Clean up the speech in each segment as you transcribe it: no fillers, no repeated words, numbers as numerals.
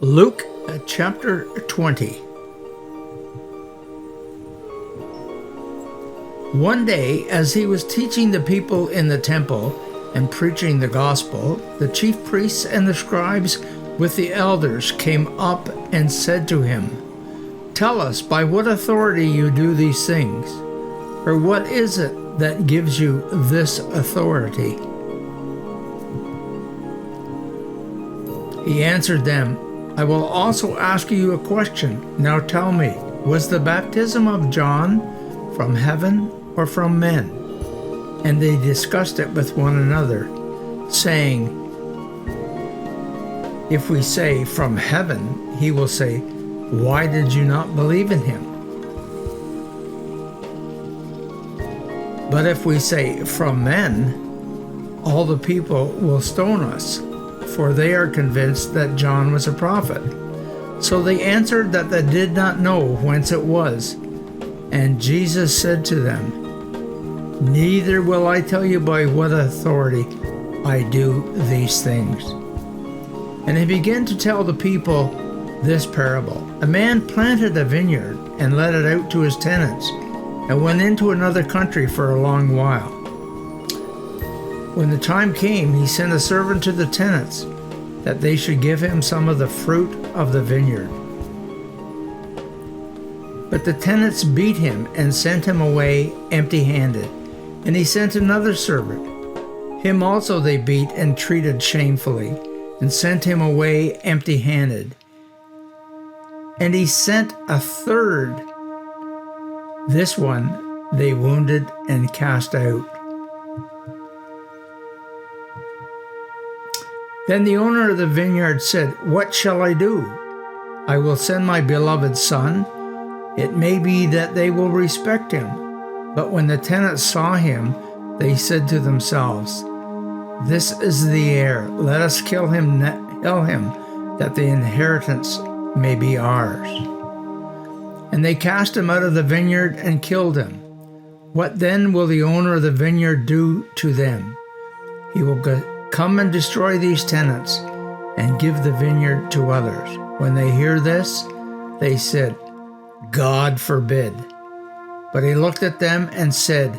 Luke chapter 20. One day, as he was teaching the people in the temple and preaching the gospel, the chief priests and the scribes with the elders came up and said to him, "Tell us, by what authority you do these things? Or what is it that gives you this authority?" He answered them, "I will also ask you a question. Now tell me, was the baptism of John from heaven or from men?" And they discussed it with one another, saying, "If we say from heaven, he will say, 'Why did you not believe in him?' But if we say from men, all the people will stone us, for they are convinced that John was a prophet." So they answered that they did not know whence it was. And Jesus said to them, "Neither will I tell you by what authority I do these things." And he began to tell the people this parable. A man planted a vineyard and let it out to his tenants, and went into another country for a long while. When the time came, he sent a servant to the tenants that they should give him some of the fruit of the vineyard. But the tenants beat him and sent him away empty-handed. And he sent another servant. Him also they beat and treated shamefully, and sent him away empty-handed. And he sent a third. This one they wounded and cast out. Then the owner of the vineyard said, "What shall I do? I will send my beloved son. It may be that they will respect him." But when the tenants saw him, they said to themselves, "This is the heir. Let us kill him, that the inheritance may be ours." And they cast him out of the vineyard and killed him. What then will the owner of the vineyard do to them? He will come and destroy these tenants and give the vineyard to others. When they hear this, they said, "God forbid." But he looked at them and said,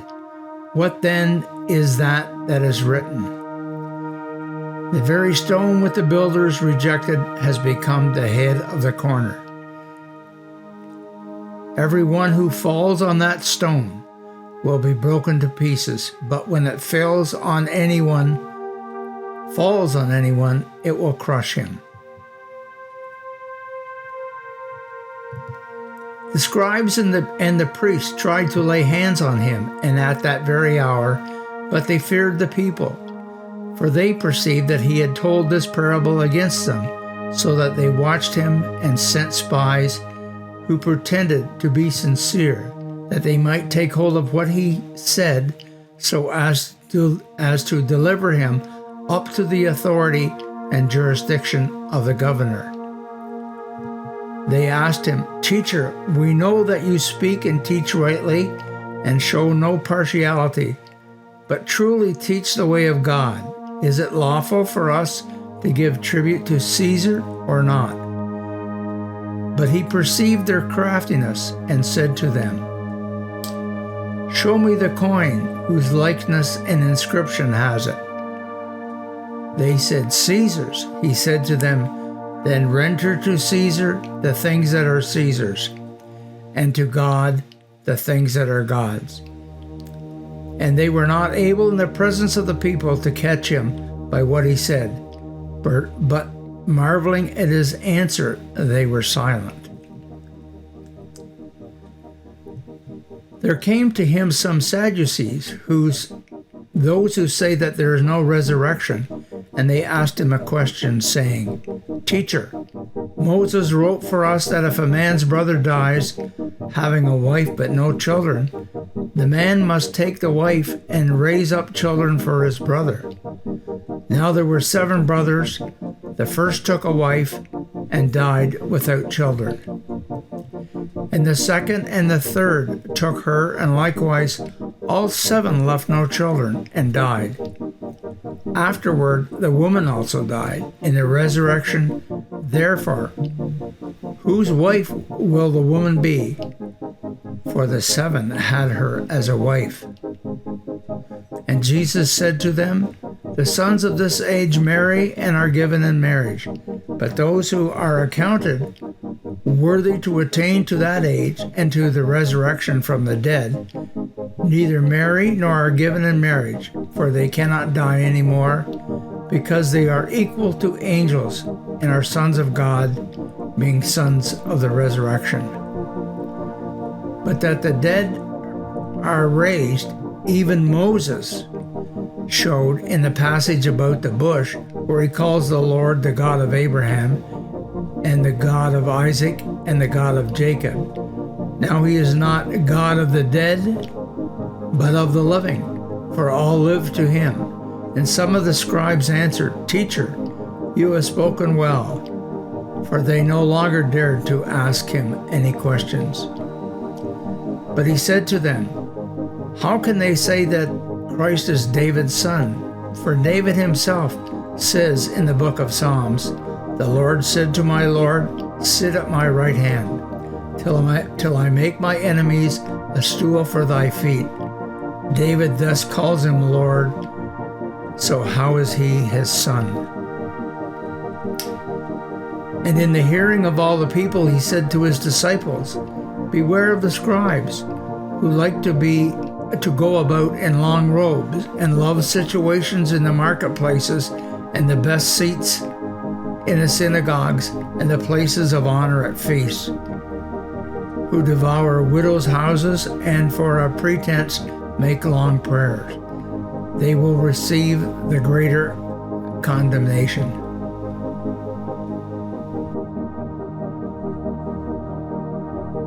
"What then is that is written? The very stone which the builders rejected has become the head of the corner. Every one who falls on that stone will be broken to pieces, but when it falls on anyone, it will crush him." The scribes and the priests tried to lay hands on him, and at that very hour, but they feared the people, for they perceived that he had told this parable against them, so that they watched him and sent spies who pretended to be sincere, that they might take hold of what he said, so as to deliver him up to the authority and jurisdiction of the governor. They asked him, "Teacher, we know that you speak and teach rightly and show no partiality, but truly teach the way of God. Is it lawful for us to give tribute to Caesar or not?" But he perceived their craftiness and said to them, "Show me the coin whose likeness and inscription has it." They said, "Caesar's." He said to them, "Then render to Caesar the things that are Caesar's, and to God the things that are God's." And they were not able in the presence of the people to catch him by what he said, but marveling at his answer, they were silent. There came to him some Sadducees, those who say that there is no resurrection, and they asked him a question, saying, "Teacher, Moses wrote for us that if a man's brother dies, having a wife but no children, the man must take the wife and raise up children for his brother. Now there were 7 brothers. The first took a wife and died without children. And the second and the third took her, and likewise all 7 left no children and died. Afterward, the woman also died. In the resurrection, Therefore, whose wife will the woman be? For the 7 had her as a wife. And Jesus said to them, the sons of this age marry and are given in marriage, but those who are accounted worthy to attain to that age and to the resurrection from the dead, neither marry nor are given in marriage, for they cannot die any more, because they are equal to angels and are sons of God, being sons of the resurrection. But that the dead are raised, even Moses showed in the passage about the bush, where he calls the Lord the God of Abraham, and the God of Isaac, and the God of Jacob. Now he is not God of the dead, but of the living, for all live to him. And some of the scribes answered, Teacher, you have spoken well, for they no longer dared to ask him any questions. But he said to them, how can they say that Christ is David's son? For David himself says in the book of Psalms, the Lord said to my Lord, sit at my right hand, till I make my enemies a stool for thy feet. David thus calls him Lord, so how is he his son? And in the hearing of all the people, he said to his disciples, beware of the scribes, who like to go about in long robes and love situations in the marketplaces and the best seats in the synagogues and the places of honor at feasts, who devour widows' houses and for a pretense make long prayers. They will receive the greater condemnation.